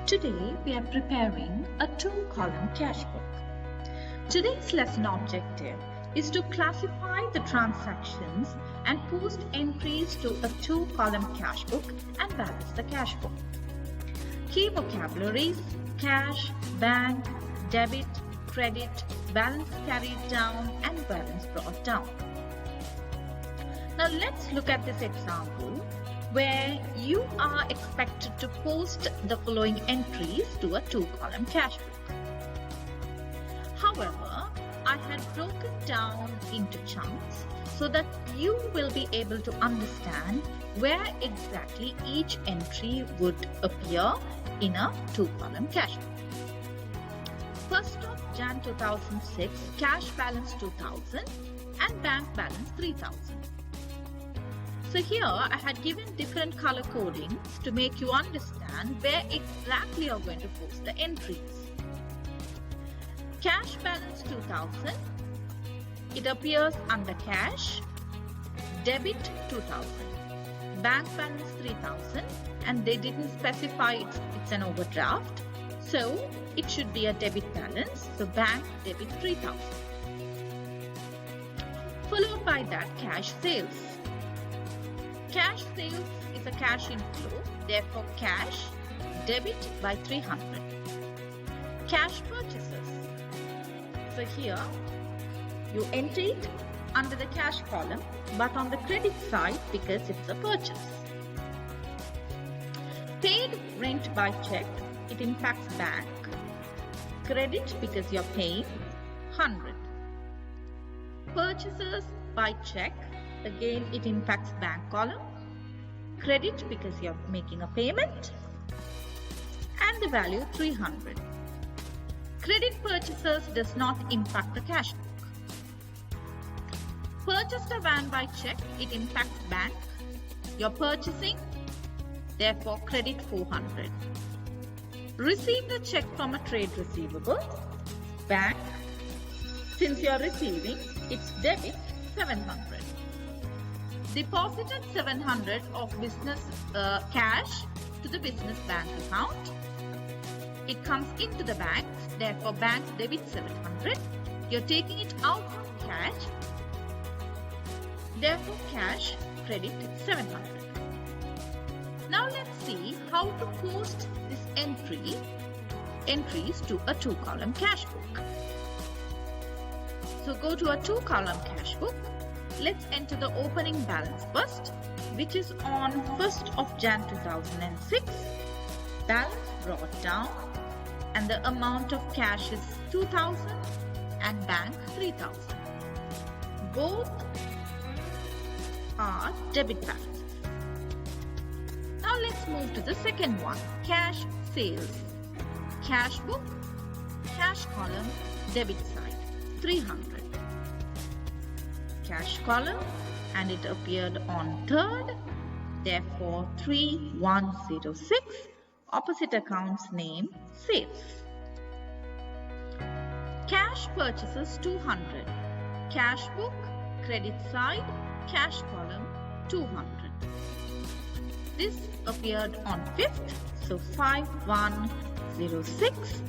Today we are preparing a two-column cash book. Today's lesson objective is to classify the transactions and post entries to a two-column cash book and balance the cash book. Key vocabularies: cash, bank, debit, credit, balance carried down and balance brought down. Now let's look at this example where you are expected to post the following entries to a two-column cash book. However, I had broken down into chunks so that you will be able to understand where exactly each entry would appear in a two-column cash book. 1st of Jan 2006, cash balance 2000 and bank balance 3000. So here I had given different color codings to make you understand where exactly you're going to post the entries. Cash balance 2000, it appears under cash. Debit 2000, bank balance 3000, and they didn't specify it's an overdraft, so it should be a debit balance, so bank debit 3000. Followed by that, cash sales. Cash sales is a cash inflow, therefore cash debit by 300. Cash purchases. So here you enter it under the cash column but on the credit side because it's a purchase. Paid rent by check, it impacts bank. Credit because you're paying 100. Purchases by check, again it impacts bank column. Credit because you're making a payment, and the value 300. Credit purchases does not impact the cash book. Purchased a van by check, it impacts bank. You're purchasing, therefore credit 400. Received a check from a trade receivable, bank. Since you're receiving, it's debit 700. Deposited 700 of business cash to the business bank account. It comes into the bank, therefore bank debit 700. You're taking it out from cash, therefore cash credit 700. Now let's see how to post this entries to a two-column cash book. So go to a two-column cash book. Let's enter the opening balance first, which is on 1st of Jan 2006. Balance brought down and the amount of cash is 2000 and bank 3000. Both are debit balances. Now let's move to the second one, cash sales. Cash book, cash column, debit side, 300. Cash column, and it appeared on 3rd, therefore 3106. Opposite accounts name sales. Cash purchases 200. Cash book, credit side, cash column 200. This appeared on 5th, so 5106.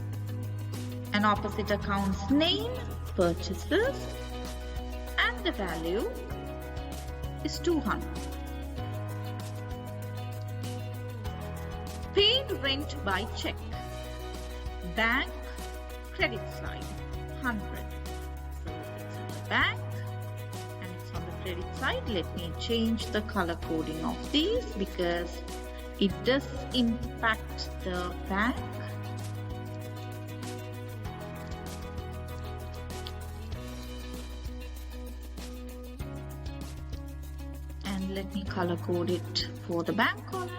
And opposite accounts name purchases. And the value is 200. Paid rent by check. Bank credit side 100. So it's on the bank and it's on the credit side. Let me change the color coding of these because it does impact the bank. And let me color code it for the bank column.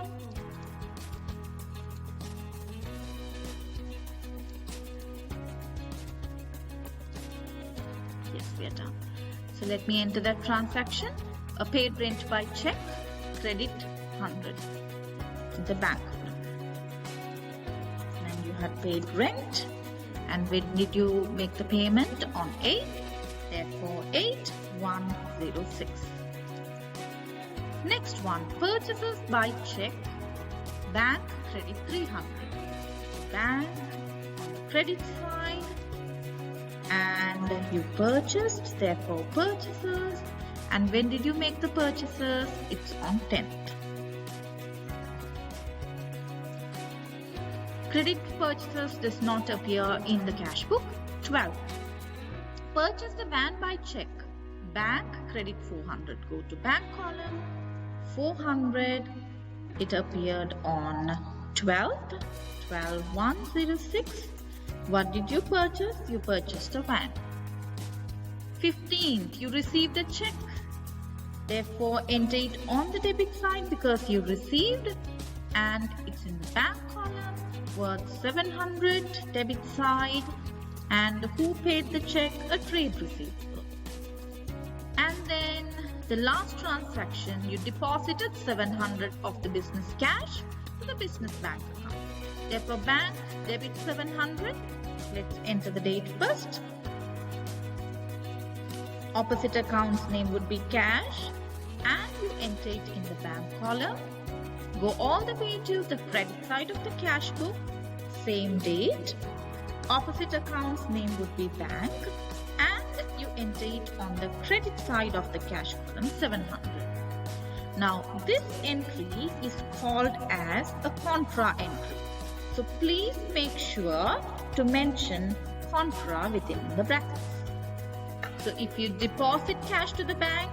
Yes, we are done. So let me enter that transaction. A paid rent by check, credit 100, the bank column. And you had paid rent. And when did you make the payment? On 8th, therefore 8106. Next one, purchases by check, bank credit 300. bank, credit side, and you purchased, therefore purchases. And when did you make the purchases? It's on 10th. Credit purchases does not appear in the cash book. 12. Purchase the van by check. Bank, credit 400. Go to bank column. 400. It appeared on 12th. 12/1/06. What did you purchase? You purchased a van. 15th. You received a check. Therefore, enter it on the debit side because you received, and it's in the bank column, worth 700, debit side, and who paid the check? A trade receivable. And then the last transaction, you deposited 700 of the business cash to the business bank account. Therefore, bank debit 700. Let's enter the date first. Opposite account's name would be cash, and you enter it in the bank column. Go all the way to the credit side of the cash book, same date. Opposite account's name would be bank, and you enter it on the credit side of the cash column, 700. Now, this entry is called as a contra entry. So please make sure to mention contra within the brackets. So if you deposit cash to the bank,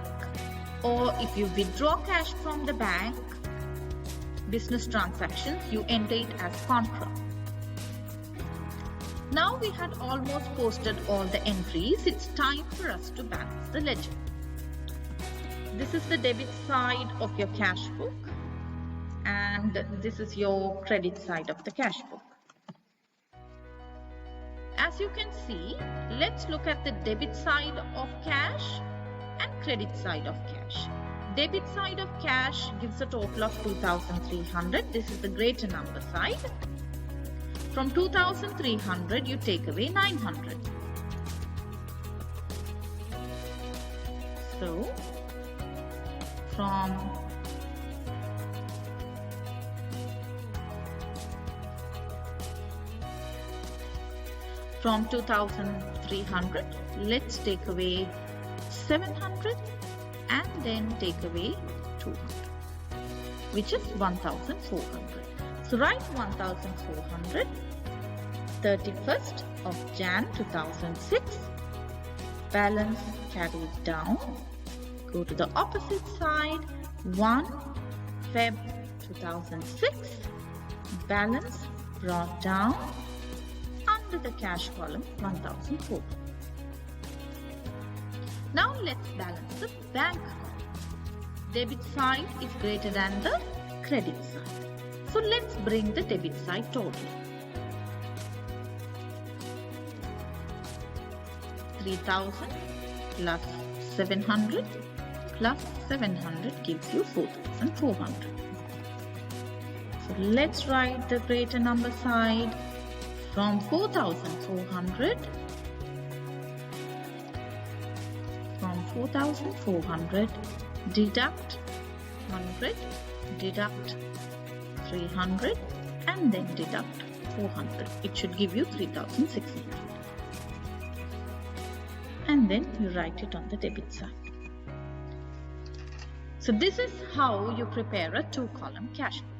or if you withdraw cash from the bank, business transactions, you enter it as contra. Now we had almost posted all the entries. It's time for us to balance the ledger. This is the debit side of your cash book, and this is your credit side of the cash book. As you can see, let's look at the debit side of cash and credit side of cash. Debit side of cash gives a total of 2,300. This is the greater number side. From 2,300, you take away 900. So, from 2,300, let's take away 700 and then take away 200, which is 1,400. So write 1,400, 31st of Jan 2006, balance carried down, go to the opposite side, 1 Feb 2006, balance brought down, under the cash column 1,400. Now let's balance the bank account. Debit side is greater than the credit side. So let's bring the debit side total. 3,000 plus 700 plus 700 gives you 4,400. So let's write the greater number side. From 4,400, deduct 100, deduct 300, and then deduct 400. It should give you 3,600. And then you write it on the debit side. So this is how you prepare a 2-column cash book.